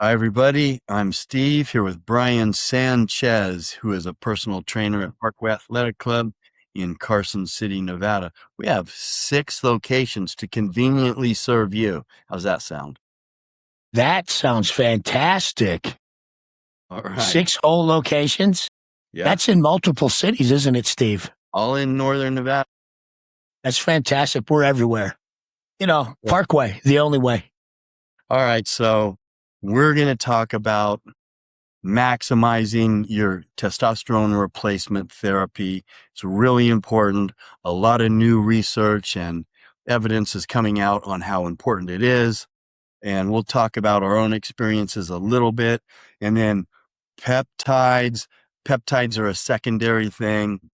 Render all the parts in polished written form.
Hi, everybody. I'm Steve here with Brian Sanchez, who is a personal trainer at Parkway Athletic Club in Carson City, Nevada. We have 6 locations to conveniently serve you. How's that sound? That sounds fantastic. All right. 6 whole locations? Yeah. That's in multiple cities, isn't it, Steve? All in Northern Nevada. That's fantastic. We're everywhere. Yeah. Parkway, the only way. All right. So we're going to talk about maximizing your testosterone replacement therapy. It's really important. A lot of new research and evidence is coming out on how important it is. And we'll talk about our own experiences a little bit. And then peptides. Peptides are a secondary thing.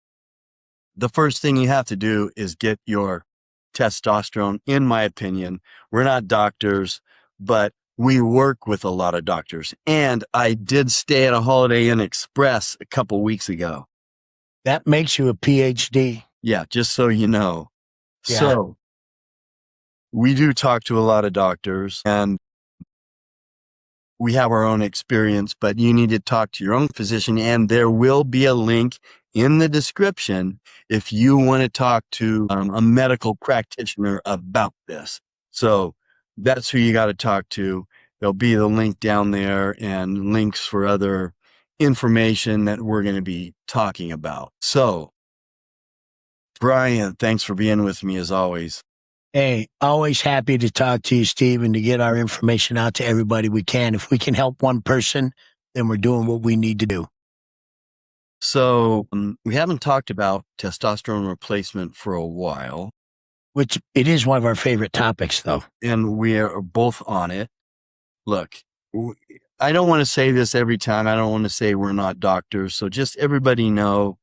The first thing you have to do is get your testosterone, in my opinion. We're not doctors, but we work with a lot of doctors. And I did stay at a Holiday Inn Express a couple weeks ago. That makes you a PhD. Yeah, just so you know. Yeah. So we do talk to a lot of doctors and we have our own experience, but you need to talk to your own physician, and there will be a link in the description if you want to talk to a medical practitioner about this. So that's who you got to talk to. There'll be the link down there and links for other information that we're going to be talking about. So, Brian, thanks for being with me as always. Hey, always happy to talk to you, Steve, and to get our information out to everybody we can. If we can help one person, then we're doing what we need to do. So we haven't talked about testosterone replacement for a while. Which it is one of our favorite topics, though. And we are both on it. Look, I don't want to say this every time. I don't want to say we're not doctors. So just everybody know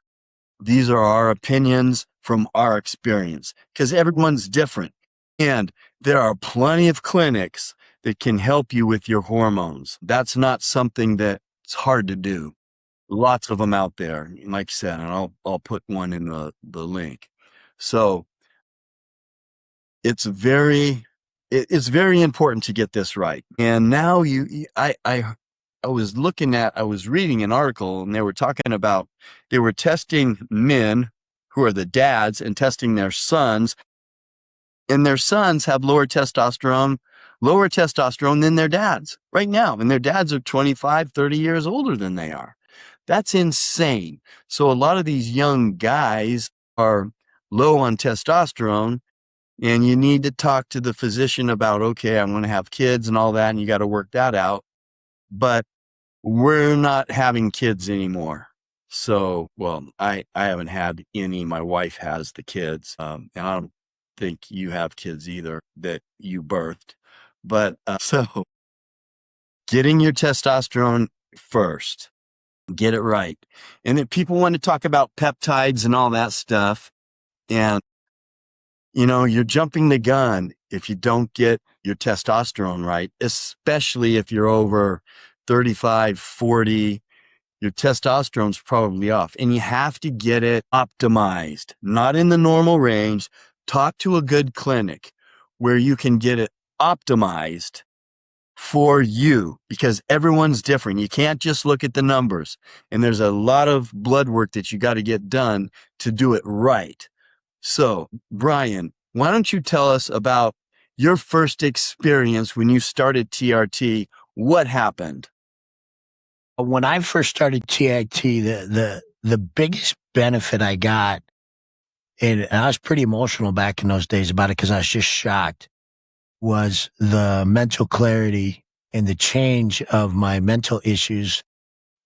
these are our opinions from our experience, because everyone's different. And there are plenty of clinics that can help you with your hormones. That's not something that's hard to do. Lots of them out there, like I said, and I'll put one in the link. So it's very important to get this right. And now I was reading an article, and they were testing men who are the dads and testing their sons, and their sons have lower testosterone than their dads right now. And their dads are 25, 30 years older than they are. That's insane. So a lot of these young guys are low on testosterone, and you need to talk to the physician about, okay, I'm going to have kids and all that, and you got to work that out. But we're not having kids anymore. So, well, I haven't had any. My wife has the kids. And I don't think you have kids either that you birthed. But so getting your testosterone first, get it right. And then people want to talk about peptides and all that stuff. And, you're jumping the gun if you don't get your testosterone right, especially if you're over 35, 40, your testosterone's probably off, and you have to get it optimized, not in the normal range. Talk to a good clinic where you can get it optimized for you, because everyone's different. You can't just look at the numbers, and there's a lot of blood work that you got to get done to do it right. So, Brian, why don't you tell us about your first experience when you started TRT? What happened? When I first started TRT, the biggest benefit I got, and I was pretty emotional back in those days about it because I was just shocked, was the mental clarity and the change of my mental issues,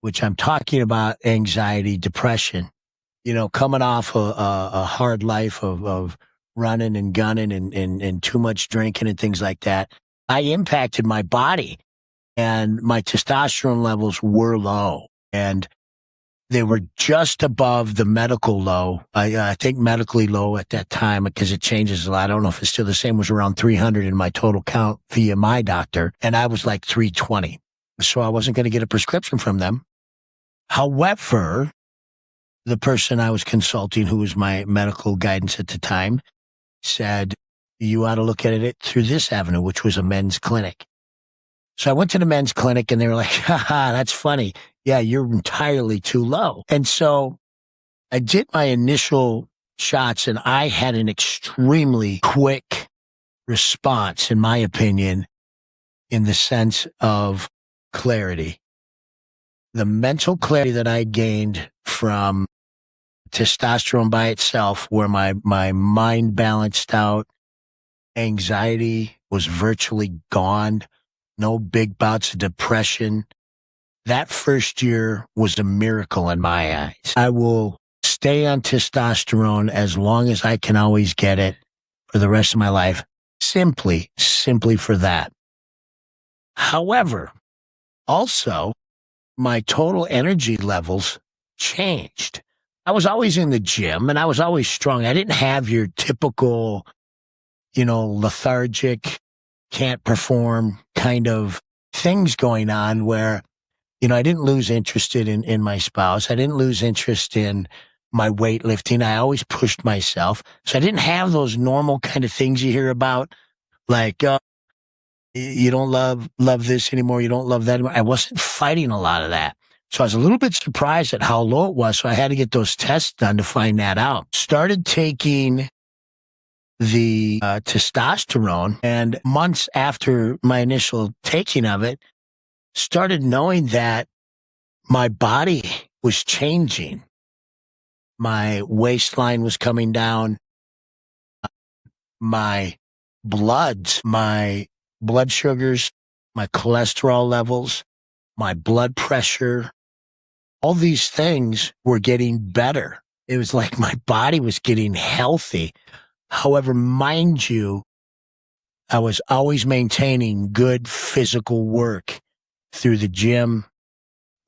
which I'm talking about anxiety, depression, coming off a hard life of running and gunning and too much drinking and things like that. I impacted my body, and my testosterone levels were low, and they were just above the medical low. I think medically low at that time, because it changes a lot. I don't know if it's still the same, was around 300 in my total count via my doctor. And I was like 320. So I wasn't going to get a prescription from them. However, the person I was consulting, who was my medical guidance at the time, said, you ought to look at it through this avenue, which was a men's clinic. So I went to the men's clinic and they were like, haha, that's funny. Yeah, you're entirely too low. And so I did my initial shots and I had an extremely quick response, in my opinion, in the sense of clarity. The mental clarity that I gained from testosterone by itself, where my mind balanced out, anxiety was virtually gone, no big bouts of depression. That first year was a miracle in my eyes. I will stay on testosterone as long as I can always get it for the rest of my life, simply for that. However, also, my total energy levels changed. I was always in the gym and I was always strong. I didn't have your typical, lethargic, can't perform kind of things going on where, I didn't lose interest in my spouse. I didn't lose interest in my weightlifting. I always pushed myself. So I didn't have those normal kind of things you hear about, like, you don't love this anymore. You don't love that anymore. I wasn't fighting a lot of that. So I was a little bit surprised at how low it was. So I had to get those tests done to find that out. Started taking the testosterone, and months after my initial taking of it, started knowing that my body was changing. My waistline was coming down. My blood sugars, my cholesterol levels, my blood pressure, all these things were getting better. It was like my body was getting healthy. However, mind you, I was always maintaining good physical work through the gym,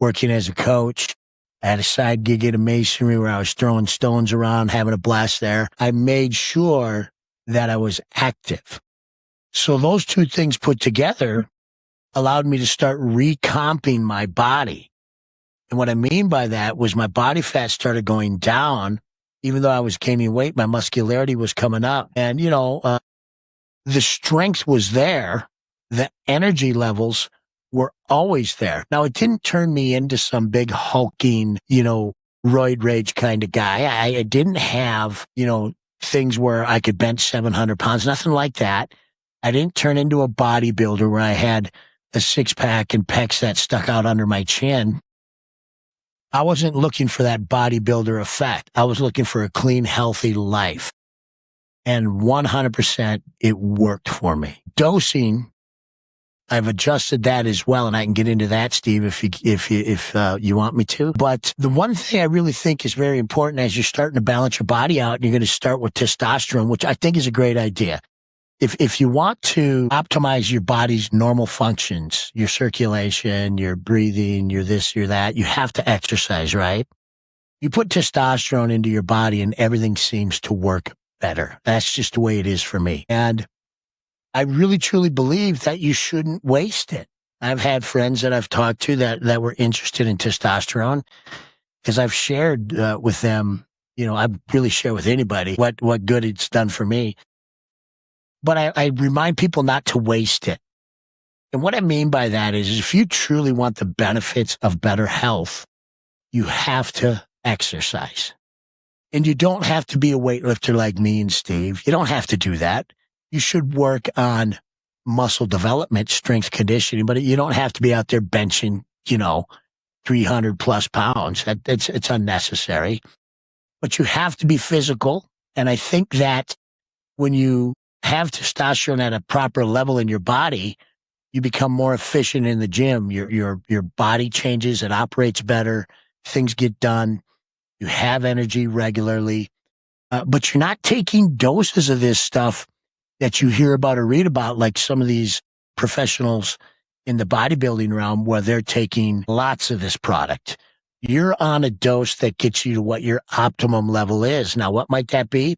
working as a coach. I had a side gig at a masonry where I was throwing stones around, having a blast there. I made sure that I was active. So those two things put together allowed me to start recomping my body. And what I mean by that was my body fat started going down. Even though I was gaining weight, my muscularity was coming up. And, the strength was there. The energy levels were always there. Now, it didn't turn me into some big hulking, roid rage kind of guy. I didn't have, things where I could bench 700 pounds, nothing like that. I didn't turn into a bodybuilder where I had a six-pack and pecs that stuck out under my chin. I wasn't looking for that bodybuilder effect. I was looking for a clean, healthy life. And 100% it worked for me. Dosing, I've adjusted that as well, and I can get into that, Steve, if you want me to. But the one thing I really think is very important as you're starting to balance your body out, and you're going to start with testosterone, which I think is a great idea. If you want to optimize your body's normal functions, your circulation, your breathing, your this, your that, you have to exercise, right? You put testosterone into your body and everything seems to work better. That's just the way it is for me. And I really, truly believe that you shouldn't waste it. I've had friends that I've talked to that were interested in testosterone because I've shared with them, I really share with anybody what good it's done for me. But I remind people not to waste it. And what I mean by that is if you truly want the benefits of better health, you have to exercise. And you don't have to be a weightlifter like me and Steve. You don't have to do that. You should work on muscle development, strength conditioning, but you don't have to be out there benching, 300 plus pounds. It's unnecessary. But you have to be physical. And I think that when you have testosterone at a proper level in your body, you become more efficient in the gym. Your body changes, it operates better, things get done, you have energy regularly, but you're not taking doses of this stuff that you hear about or read about, like some of these professionals in the bodybuilding realm where they're taking lots of this product. You're on a dose that gets you to what your optimum level is. Now, what might that be?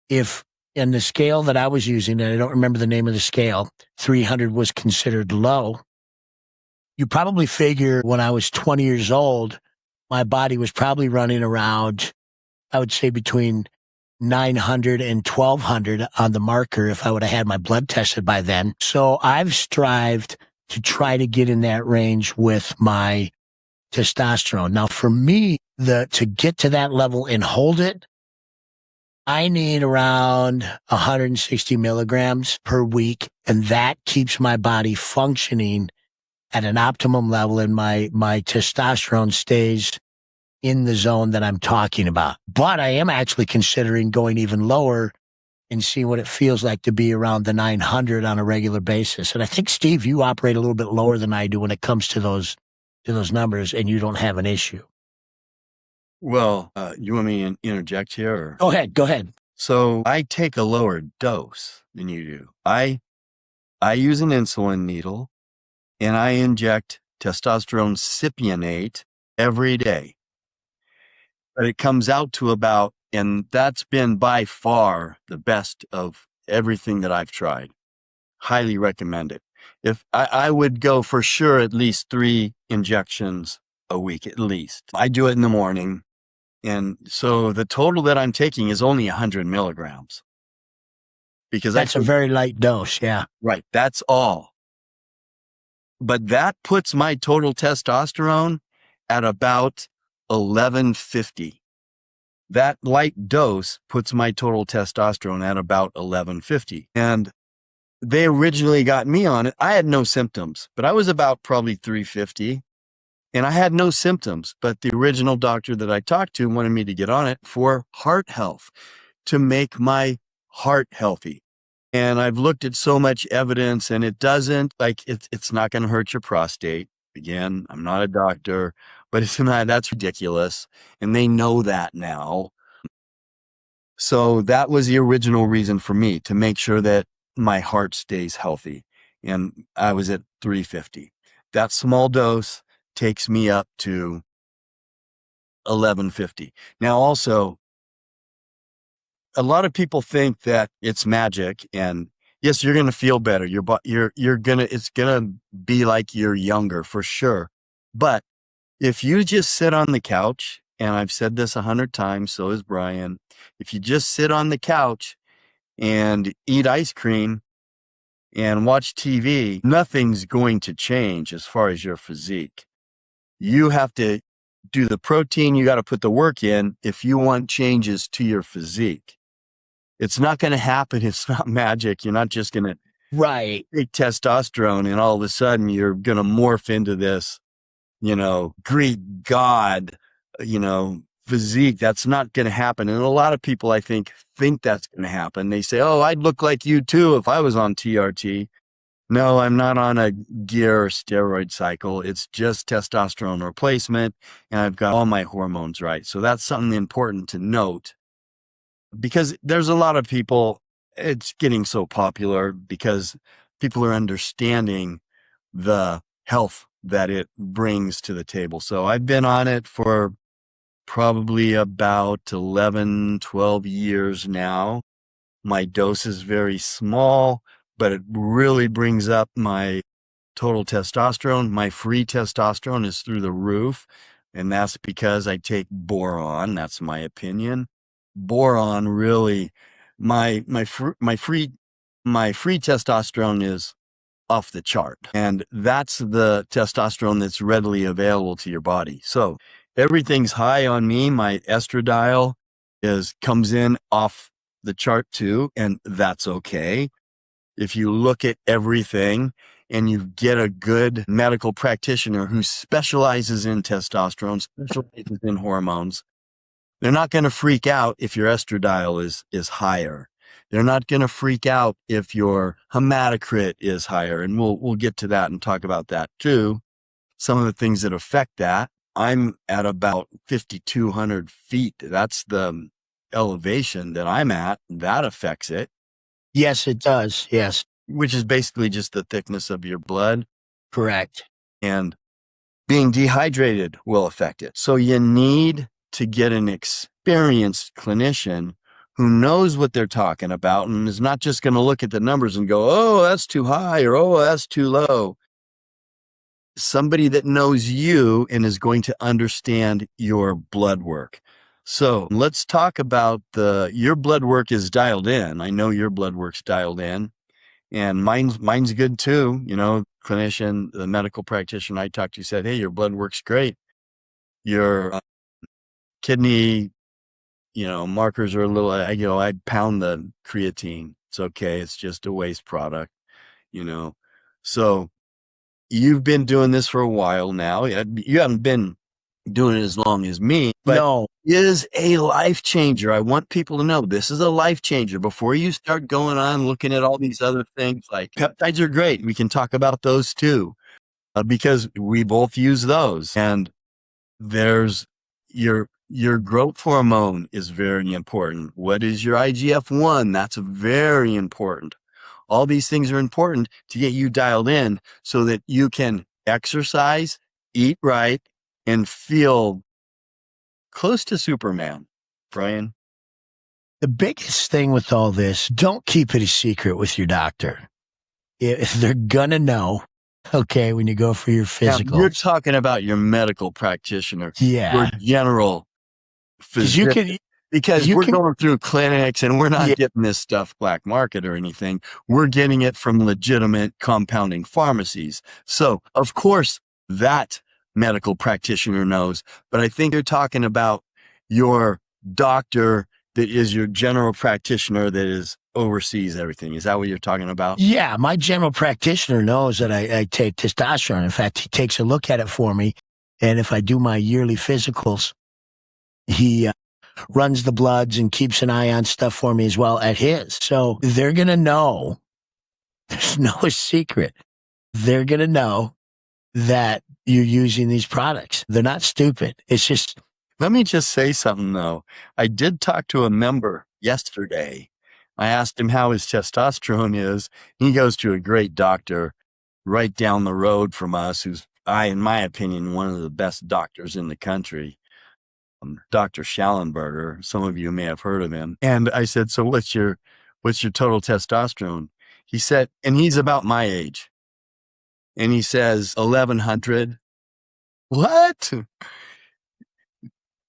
If in the scale that I was using, and I don't remember the name of the scale, 300 was considered low. You probably figure when I was 20 years old, my body was probably running around, I would say between 900 and 1200 on the marker if I would have had my blood tested by then. So I've strived to try to get in that range with my testosterone. Now, for me, to get to that level and hold it, I need around 160 milligrams per week, and that keeps my body functioning at an optimum level, and my testosterone stays in the zone that I'm talking about. But I am actually considering going even lower and see what it feels like to be around the 900 on a regular basis. And I think, Steve, you operate a little bit lower than I do when it comes to those numbers, and you don't have an issue. Well, you want me to interject here? Or? Go ahead. So I take a lower dose than you do. I use an insulin needle, and I inject testosterone cypionate every day. But it comes out to about, and that's been by far the best of everything that I've tried. Highly recommend it. If I would go for sure at least 3 injections a week, at least. I do it in the morning. And so the total that I'm taking is only 100 milligrams. Because that's a very light dose. Yeah. Right. That's all. But that puts my total testosterone at about 1150. That light dose puts my total testosterone at about 1150. And they originally got me on it. I had no symptoms, but I was about probably 350. And I had no symptoms, but the original doctor that I talked to wanted me to get on it for heart health, to make my heart healthy. And I've looked at so much evidence, and it doesn't, like, it's not going to hurt your prostate. Again, I'm not a doctor, but it's not, that's ridiculous. And they know that now. So that was the original reason for me, to make sure that my heart stays healthy. And I was at 350. That small dose takes me up to 1150. Now, also, a lot of people think that it's magic, and yes, you're going to feel better. It's going to be like you're younger for sure. But if you just sit on the couch, and I've said this 100 times, so has Brian, if you just sit on the couch and eat ice cream and watch TV, nothing's going to change as far as your physique. You have to do the protein. You got to put the work in if you want changes to your physique. It's not going to happen. It's not magic. You're not just going to take testosterone and all of a sudden you're going to morph into this, Greek god, physique. That's not going to happen. And a lot of people, I think that's going to happen. They say, oh, I'd look like you too if I was on TRT. No, I'm not on a gear or steroid cycle. It's just testosterone replacement, and I've got all my hormones right. So that's something important to note, because there's a lot of people, it's getting so popular because people are understanding the health that it brings to the table. So I've been on it for probably about 11, 12 years now. My dose is very small, but it really brings up my total testosterone. My free testosterone is through the roof, and that's because I take boron. That's my opinion. Boron really, my free testosterone is off the chart, and that's the testosterone that's readily available to your body. So everything's high on me. My estradiol comes in off the chart too, and that's okay. If you look at everything and you get a good medical practitioner who specializes in testosterone, specializes in hormones, they're not going to freak out if your estradiol is higher. They're not going to freak out if your hematocrit is higher. And we'll get to that and talk about that too. Some of the things that affect that. I'm at about 5,200 feet. That's the elevation that I'm at. That affects it. Yes, it does. Yes. Which is basically just the thickness of your blood. Correct. And being dehydrated will affect it. So you need to get an experienced clinician who knows what they're talking about and is not just going to look at the numbers and go, oh, that's too high, or oh, that's too low. Somebody that knows you and is going to understand your blood work. So let's talk about your blood work is dialed in. I know your blood work's dialed in. And mine's good too. You know, clinician, the medical practitioner I talked to said, hey, your blood works great. Your kidney, you know, markers are a little, you know, I'd pound the creatine. It's okay. It's just a waste product, you know. So you've been doing this for a while now. You haven't been doing it as long as me, but No, it is a life changer. I want people to know this is a life changer. Before you start going on looking at all these other things, like peptides are great. We can talk about those too, because we both use those. And there's your growth hormone is very important. What is your IGF-1? That's very important. All these things are important to get you dialed in so that you can exercise, eat right, and feel close to Superman, Brian. the biggest thing with all this, don't keep it a secret with your doctor. If they're gonna know, okay, when you go for your Now, physical. you're talking about your medical practitioner, your Yeah. general Because you physician. can, Because you we're can, going through clinics and we're not Yeah. getting this stuff black market or anything. We're getting it from legitimate compounding pharmacies. So, of course, that medical practitioner knows. But I think you're talking about your doctor that is your general practitioner that is oversees everything. Is that what you're talking about? yeah, my general practitioner knows that I take testosterone. In fact, he takes a look at it for me. And if I do my yearly physicals, he runs the bloods and keeps an eye on stuff for me as well at his. So they're going to know. There's no secret. They're going to know that you're using these products. They're not stupid. It's just, Let me just say something though. I did talk to a member yesterday. I asked him how his testosterone is. He goes to a great doctor right down the road from us, who's, in my opinion, one of the best doctors in the country, Dr. Schallenberger. Some of you may have heard of him. And I said, so what's your total testosterone? He said, and he's about my age. And he says, 1100. What?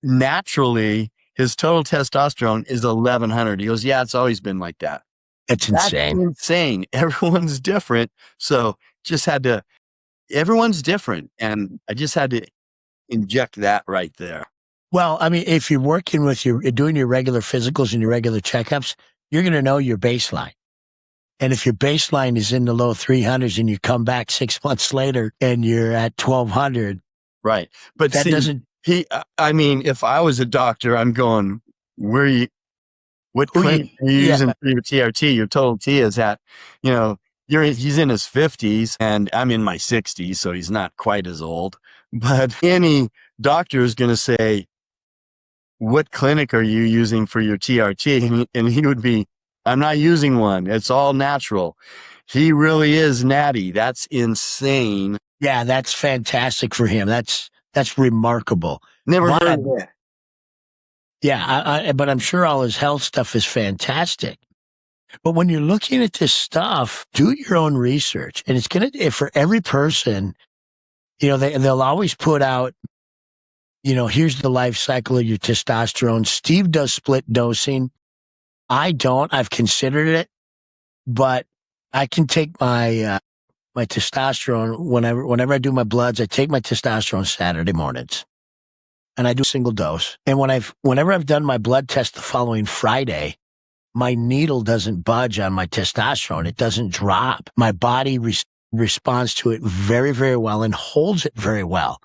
Naturally, his total testosterone is 1100. He goes, yeah, it's always been like that. it's That's insane. insane. Everyone's different. So everyone's different. And I just had to inject that right there. Well, I mean, if you're working with doing your regular physicals and your regular checkups, you're going to know your baseline. And if your baseline is in the low 300s and you come back 6 months later and you're at 1200, Right. But that see, doesn't, I mean, if I was a doctor, I'm going, what Who you- clinic are you using for your TRT? Your total T is at, he's in his 50s and I'm in my 60s, so he's not quite as old. But any doctor is going to say, what clinic are you using for your TRT? And he would be, I'm not using one. It's all natural. He really is natty. That's insane. yeah, that's fantastic for him. That's remarkable. Never But- heard of that. Yeah, but I'm sure all his health stuff is fantastic. But when you're looking at this stuff, do your own research. And it's going to, for every person, they'll always put out, here's the life cycle of your testosterone. Steve does split dosing. I don't. I've considered it, but I can take my testosterone whenever I do my bloods. I take my testosterone Saturday mornings, and I do a single dose. And whenever I've done my blood test the following Friday, my needle doesn't budge on my testosterone. It doesn't drop. My body responds to it very, very well and holds it very well,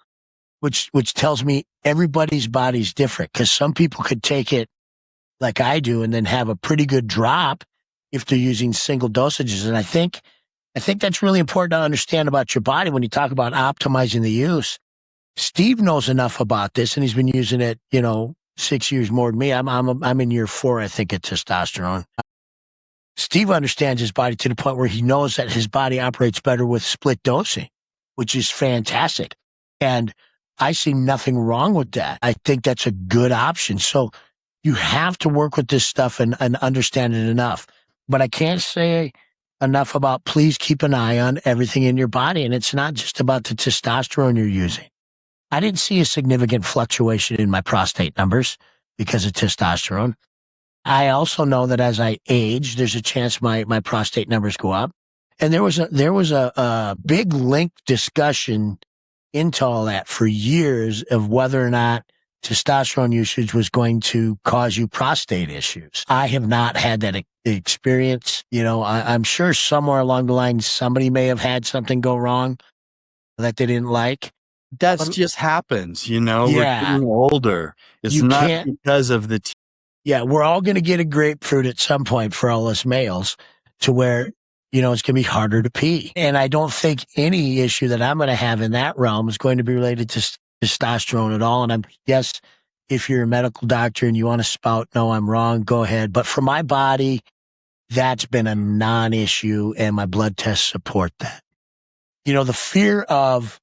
which tells me everybody's body's different, because some people could take it like I do and then have a pretty good drop if they're using single dosages. And I think that's really important to understand about your body when you talk about optimizing the use. Steve knows enough about this, and he's been using it, 6 years more than me. I'm in year 4, I think, at testosterone. Steve understands his body to the point where he knows that his body operates better with split dosing, which is fantastic. And I see nothing wrong with that. I think that's a good option. So you have to work with this stuff and understand it enough. But I can't say enough about, please keep an eye on everything in your body. And it's not just about the testosterone you're using. I didn't see a significant fluctuation in my prostate numbers because of testosterone. I also know that as I age, there's a chance my prostate numbers go up. And there was a big link discussion into all that for years of whether or not testosterone usage was going to cause you prostate issues. I have not had that experience. You know, I'm sure somewhere along the line, somebody may have had something go wrong that they didn't like. That's just happens, you know, we're Yeah. getting older. It's You not can't- because of the Yeah, we're all going to get a grapefruit at some point for all us males to where, you know, it's going to be harder to pee. And I don't think any issue that I'm going to have in that realm is going to be related to testosterone at all. And yes, if you're a medical doctor and you want to spout, no, I'm wrong, go ahead. But for my body, that's been a non-issue and my blood tests support that. You know, the fear of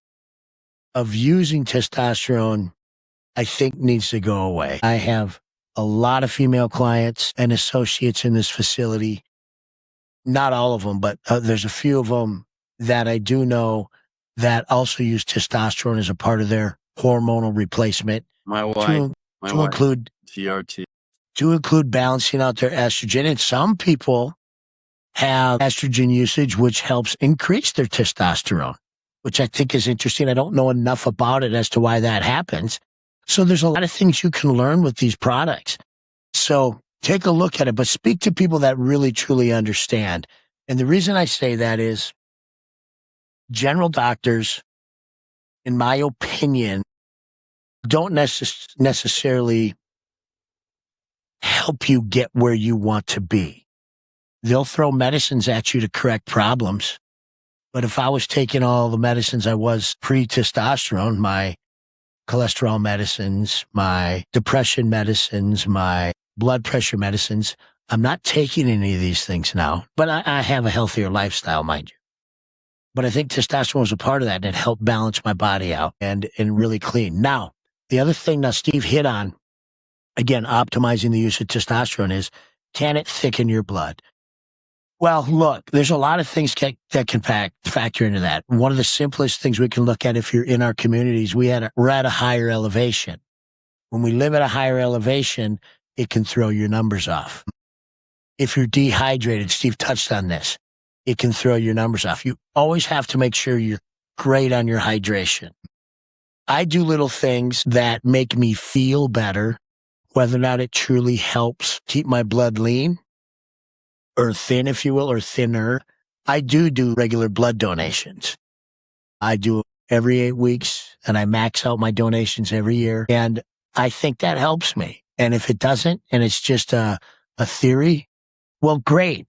using testosterone, I think needs to go away. I have a lot of female clients and associates in this facility. Not all of them, but there's a few of them that I do know that also use testosterone as a part of their hormonal replacement. My wife, include TRT. To include balancing out their estrogen. And some people have estrogen usage, which helps increase their testosterone, which I think is interesting. I don't know enough about it as to why that happens. So there's a lot of things you can learn with these products. So take a look at it, but speak to people that really, truly understand. And the reason I say that is general doctors, in my opinion, don't necessarily help you get where you want to be. They'll throw medicines at you to correct problems. But if I was taking all the medicines I was pre-testosterone, my cholesterol medicines, my depression medicines, my blood pressure medicines, I'm not taking any of these things now, but I have a healthier lifestyle, mind you. But I think testosterone was a part of that, and it helped balance my body out and really clean. Now, the other thing that Steve hit on, again, optimizing the use of testosterone is, can it thicken your blood? Well, look, there's a lot of things that can factor into that. One of the simplest things we can look at if you're in our communities, we're at a higher elevation. When we live at a higher elevation, it can throw your numbers off. If you're dehydrated, Steve touched on this, it can throw your numbers off. You always have to make sure you're great on your hydration. I do little things that make me feel better, whether or not it truly helps keep my blood lean or thin, if you will, or thinner. I do regular blood donations. I do every 8 weeks, and I max out my donations every year. And I think that helps me. And if it doesn't, and it's just a theory, well, great.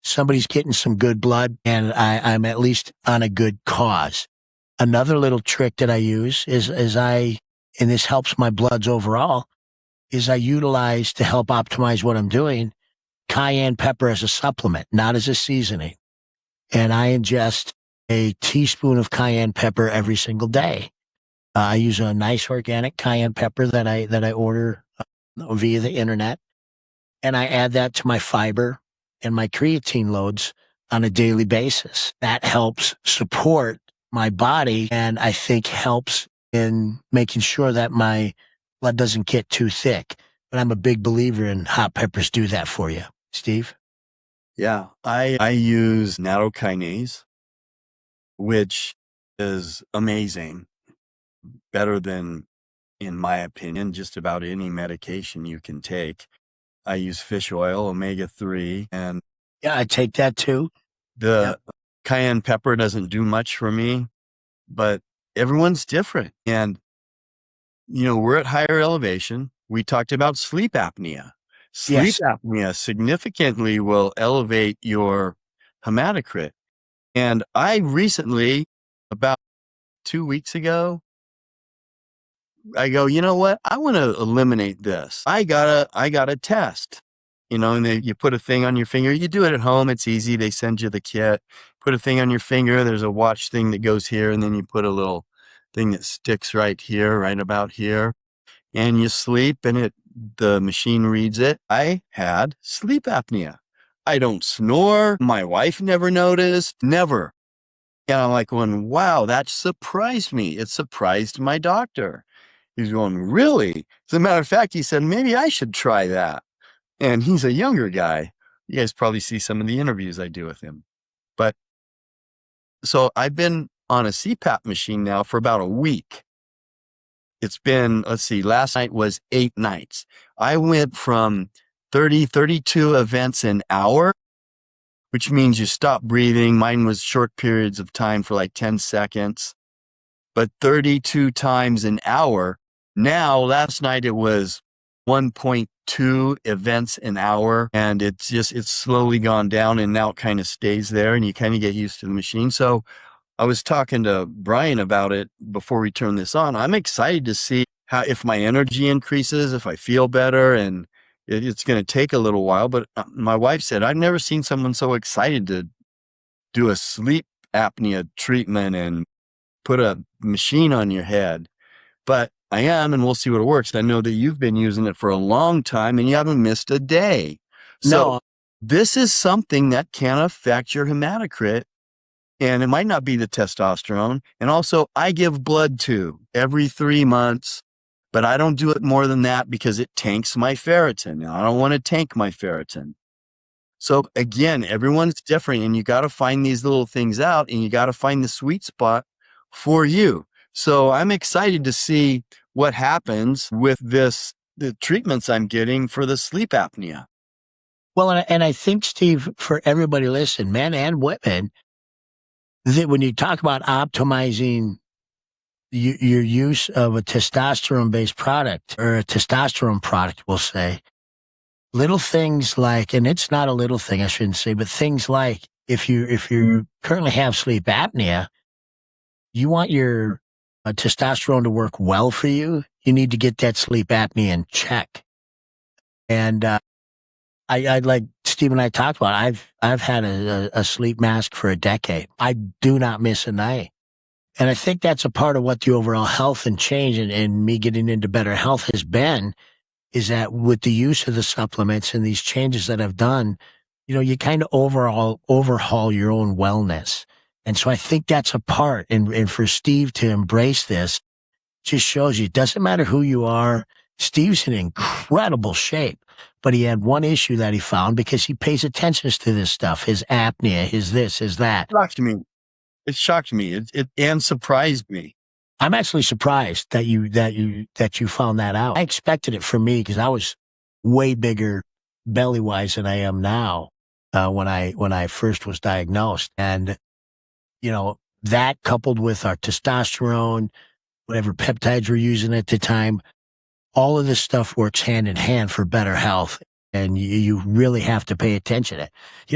Somebody's getting some good blood, and I'm at least on a good cause. Another little trick that I use is and this helps my bloods overall, is I utilize to help optimize what I'm doing, cayenne pepper as a supplement, not as a seasoning. And I ingest a teaspoon of cayenne pepper every single day. I use a nice organic cayenne pepper that I order via the internet, and I add that to my fiber and my creatine loads on a daily basis. That helps support my body, and I think helps in making sure that my blood doesn't get too thick. But I'm a big believer in hot peppers do that for you. Steve? Yeah, I use nattokinase, which is amazing. Better than, in my opinion, just about any medication you can take. I use fish oil, omega-3, and Yeah, I take that too. the cayenne pepper doesn't do much for me, but everyone's different. And, you know, we're at higher elevation. We talked about sleep apnea. Sleep Yes. apnea significantly will elevate your hematocrit. And I recently, about 2 weeks ago, I go, you know what? I want to eliminate this. I got a test, you know, and you put a thing on your finger. You do it at home. It's easy. They send you the kit. Put a thing on your finger. There's a watch thing that goes here, and then you put a little thing that sticks right here, right about here, and you sleep, and the machine reads it. I had sleep apnea. I don't snore. My wife never noticed. Never. And I'm like going, wow, that surprised me. It surprised my doctor. He's going, really? As a matter of fact, he said, maybe I should try that. And he's a younger guy. You guys probably see some of the interviews I do with him. But So I've been on a CPAP machine now for about a week. It's been, let's see, last night was 8 nights. I went from 32 events an hour, which means you stop breathing. Mine was short periods of time for like 10 seconds, but 32 times an hour. Now, last night it was 1.2 events an hour, and it's slowly gone down, and now it kind of stays there, and you kind of get used to the machine. So I was talking to Brian about it before we turn this on. I'm excited to see if my energy increases, if I feel better, and it's going to take a little while. But my wife said, I've never seen someone so excited to do a sleep apnea treatment and put a machine on your head. But I am, and we'll see what it works. I know that you've been using it for a long time and you haven't missed a day. So No, this is something that can affect your hematocrit, and it might not be the testosterone. And also, I give blood too every 3 months, but I don't do it more than that because it tanks my ferritin. I don't want to tank my ferritin. So again, everyone's different, and you got to find these little things out, and you got to find the sweet spot for you. So I'm excited to see what happens with the treatments I'm getting for the sleep apnea. well, and I think, Steve, for everybody listening, men and women, that when you talk about optimizing your use of a testosterone-based product or a testosterone product, we'll say, little things like, and it's not a little thing, I shouldn't say, but things like if you currently have sleep apnea, you want your testosterone to work well for you, you need to get that sleep apnea in check. And I like Steve and I talked about, I've had a sleep mask for a decade. I do not miss a night. And I think that's a part of what the overall health and change and me getting into better health has been, is that with the use of the supplements and these changes that I've done, you kind of overhaul your own wellness. And so I think that's a part. And for Steve to embrace this just shows you it doesn't matter who you are. Steve's in incredible shape, but he had one issue that he found because he pays attention to this stuff, his apnea, his this, his that. Shocked me. It shocked me. It and surprised me. I'm actually surprised that you found that out. I expected it from me because I was way bigger belly wise than I am now when I first was diagnosed, and that coupled with our testosterone, whatever peptides we're using at the time, all of this stuff works hand in hand for better health, and you really have to pay attention to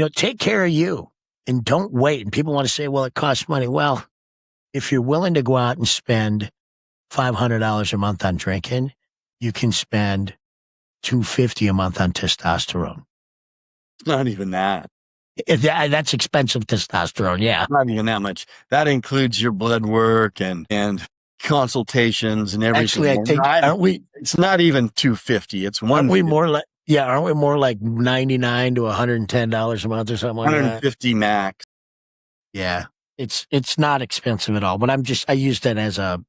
it. Take care of you and don't wait. And people want to say, well, it costs money. Well, if you're willing to go out and spend $500 a month on drinking, you can spend $250 a month on testosterone. It's not even that. That's expensive testosterone, yeah. Not even that much. That includes your blood work and consultations and everything. Actually, I think aren't we? It's not even $250. It's Aren't we more like Aren't we more like $99 to $110 a month or something like that? $150 max. Yeah, it's not expensive at all. But I use that as a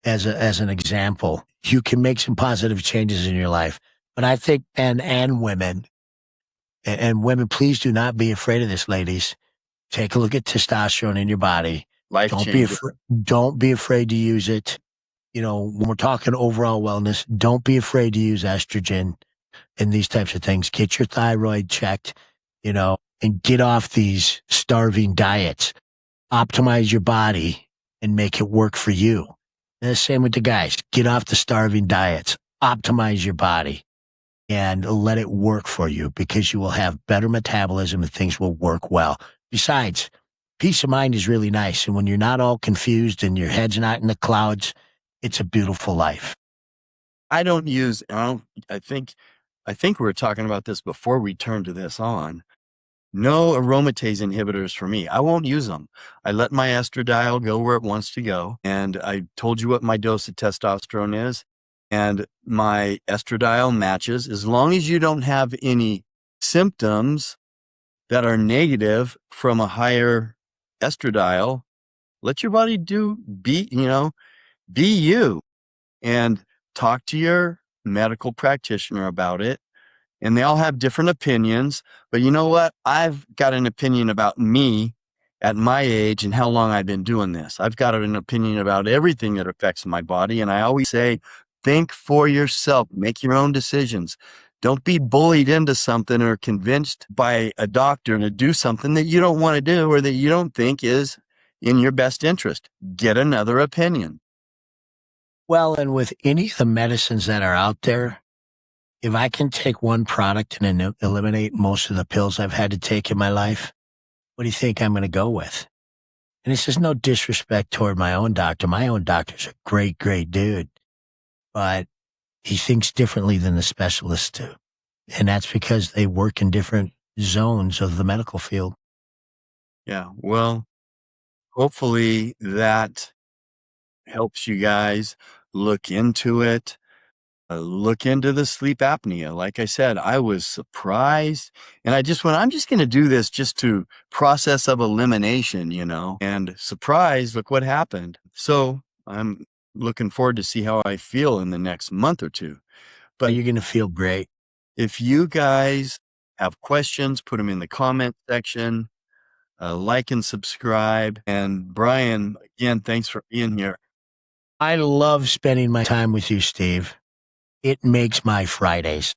as an example. You can make some positive changes in your life. But I think men and women, and women, please do not be afraid of this, ladies. Take a look at testosterone in your body. Don't be afraid to use it. When we're talking overall wellness, don't be afraid to use estrogen and these types of things. Get your thyroid checked, and get off these starving diets. Optimize your body and make it work for you. And the same with the guys. Get off the starving diets. Optimize your body and let it work for you, because you will have better metabolism and things will work well. Besides, peace of mind is really nice. And when you're not all confused and your head's not in the clouds, it's a beautiful life. I think we were talking about this before we turned to this on. No aromatase inhibitors for me. I won't use them. I let my estradiol go where it wants to go. And I told you what my dose of testosterone is. And my estradiol matches, as long as you don't have any symptoms that are negative from a higher estradiol. Let your body be you, and talk to your medical practitioner about it. and they all have different opinions. But you know what? I've got an opinion about me at my age and how long I've been doing this. I've got an opinion about everything that affects my body. And I always say, think for yourself, make your own decisions. Don't be bullied into something or convinced by a doctor to do something that you don't want to do or that you don't think is in your best interest. Get another opinion. Well, and with any of the medicines that are out there, if I can take one product and eliminate most of the pills I've had to take in my life, what do you think I'm going to go with? And this is no disrespect toward my own doctor. My own doctor's a great, great dude, but he thinks differently than the specialists do. And that's because they work in different zones of the medical field. Yeah. Well, hopefully that helps you guys look into it. Look into the sleep apnea. Like I said, I was surprised, and I just went, I'm just going to do this just to process of elimination, and surprised, look what happened. So I'm looking forward to see how I feel in the next month or two. But you're going to feel great. if you guys have questions, put them in the comment section, like and subscribe. And Brian, again, thanks for being here. I love spending my time with you, Steve. It makes my Fridays.